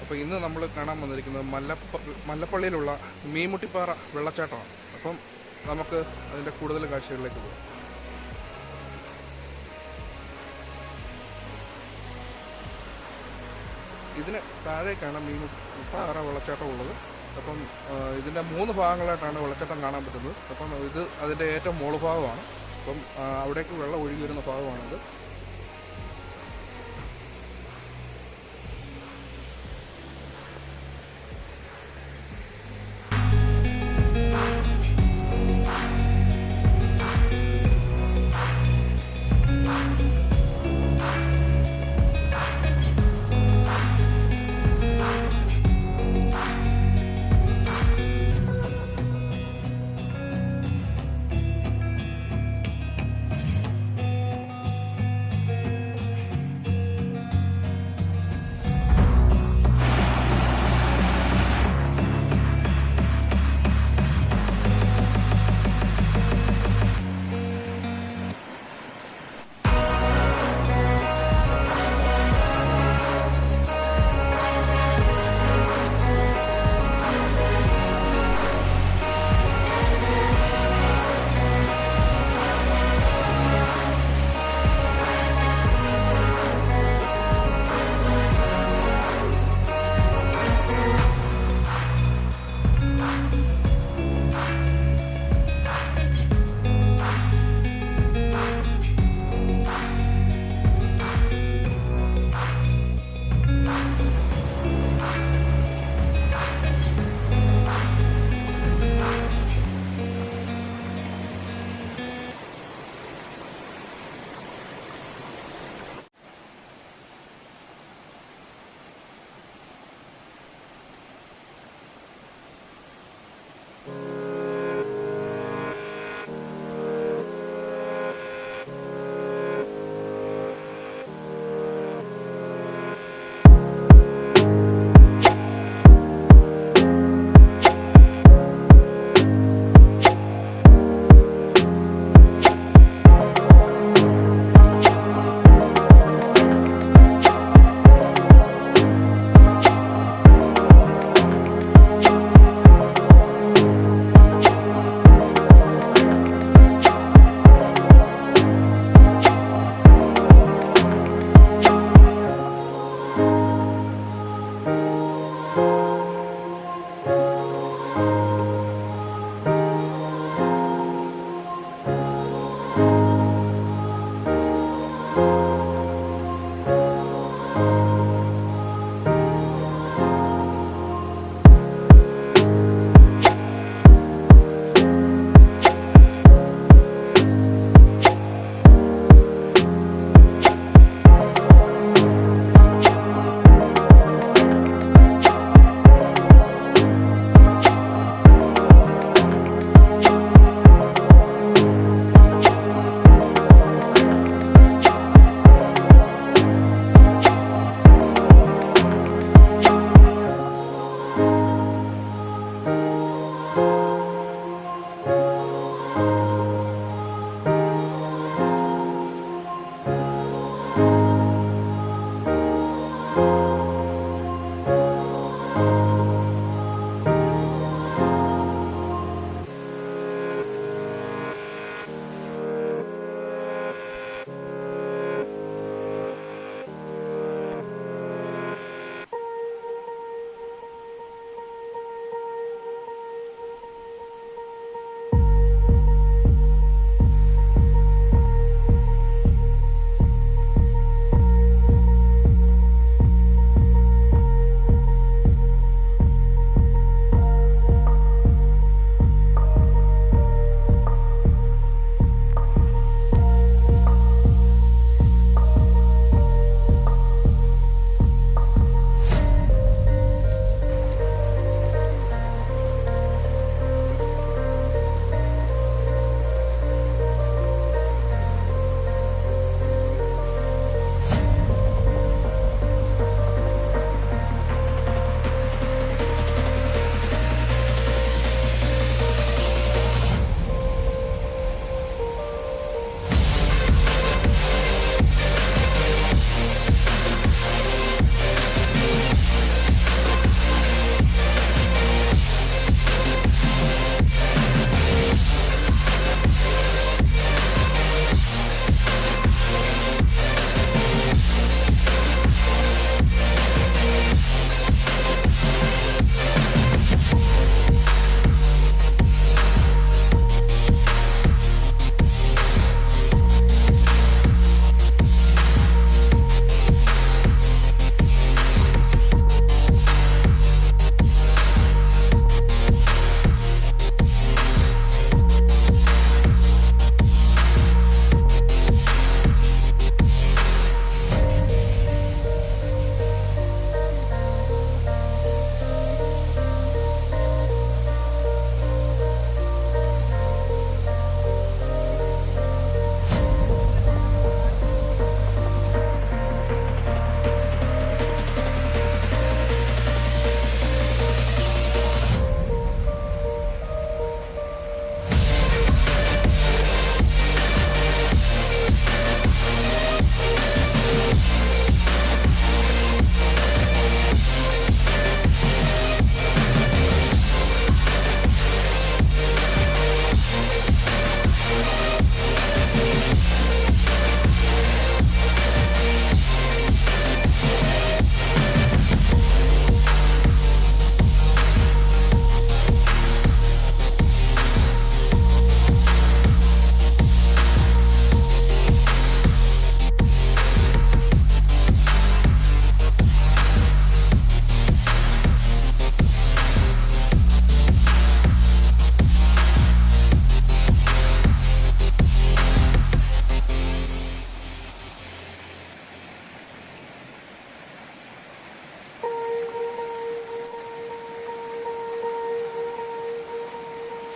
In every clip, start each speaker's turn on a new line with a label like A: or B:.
A: അപ്പോൾ ഇന്ന് നമ്മൾ കാണാൻ വന്നിരിക്കുന്നത് മല്ലപ്പള്ളിയിലുള്ള മീൻമുട്ടിപ്പാറ വെള്ളച്ചാട്ടമാണ്. അപ്പം നമുക്ക് അതിൻ്റെ കൂടുതൽ കാഴ്ചകളിലേക്ക് പോകാം. ഇതിന് താഴേക്കാണ് മീൻമുട്ടിപ്പാറ വെള്ളച്ചാട്ടം ഉള്ളത്. അപ്പം ഇതിൻ്റെ 3 ഭാഗങ്ങളായിട്ടാണ് വെള്ളച്ചാട്ടം കാണാൻ പറ്റുന്നത്. അപ്പം ഇത് അതിൻ്റെ ഏറ്റവും മുകൾ ഭാഗമാണ്. അപ്പം അവിടേക്ക് വെള്ളം ഒഴുകി വരുന്ന ഭാഗമാണിത്.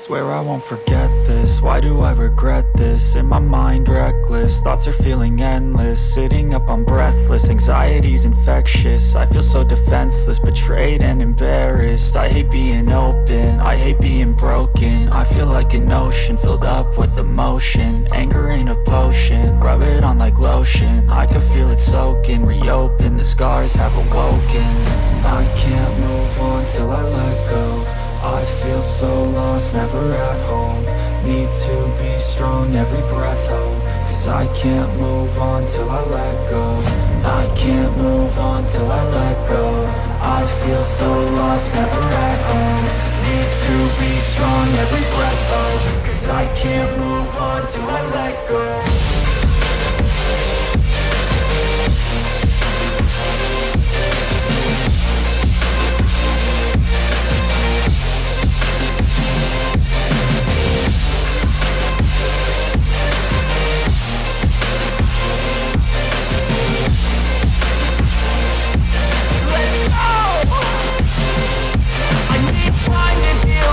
B: Swear I won't forget this, why do I regret this? In my mind reckless, thoughts are feeling endless. Sitting up I'm breathless, anxiety's infectious. I feel so defenseless, betrayed and embarrassed. I hate being open, I hate being broken. I feel like an ocean filled up with emotion. Anger ain't a potion, rub it on like lotion. I can feel it soaking, reopen, the scars have awoken. I can't move on till I let go. I feel so lost, never at home. Need to be strong, every breath hold. Cause I can't move on till I let go. I can't move on till I let go. I feel so lost, never at home. Need to be strong, every breath hold. Cause I can't move on till I let go.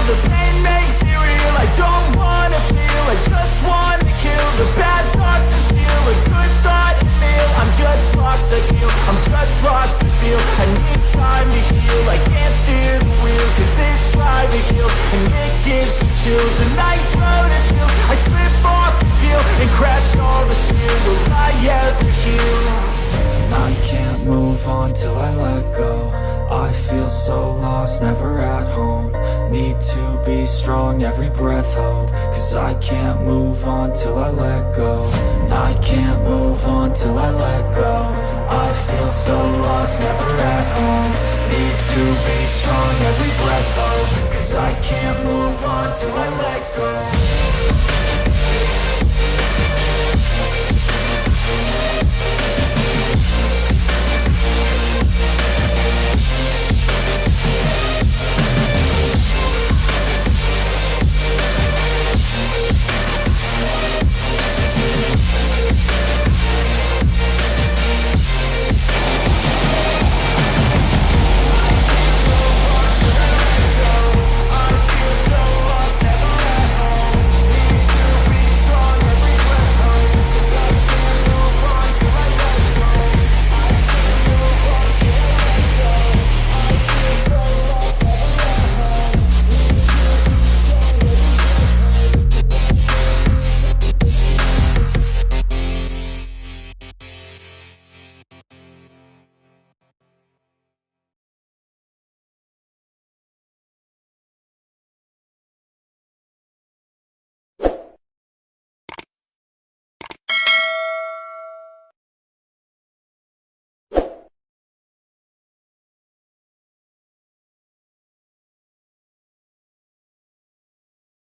B: The pain makes it real, I don't wanna feel, I just wanna kill the bad thoughts and steal a good thought and feel. I'm just lost, I feel, I'm just lost to feel. I need time to heal, I can't steer the wheel. Cause this drive to kill, and it gives me chills. A nice road it feels, I slip off the peel and crash all the steel. Will I ever heal? I can't move on till I let go. I feel so lost, never at home. Need to be strong, every breath hold. Cause I can't move on till I let go. I can't move on till I let go. I feel so lost, never at home. Need to be strong, every breath hold. Cause I can't move on till I let go.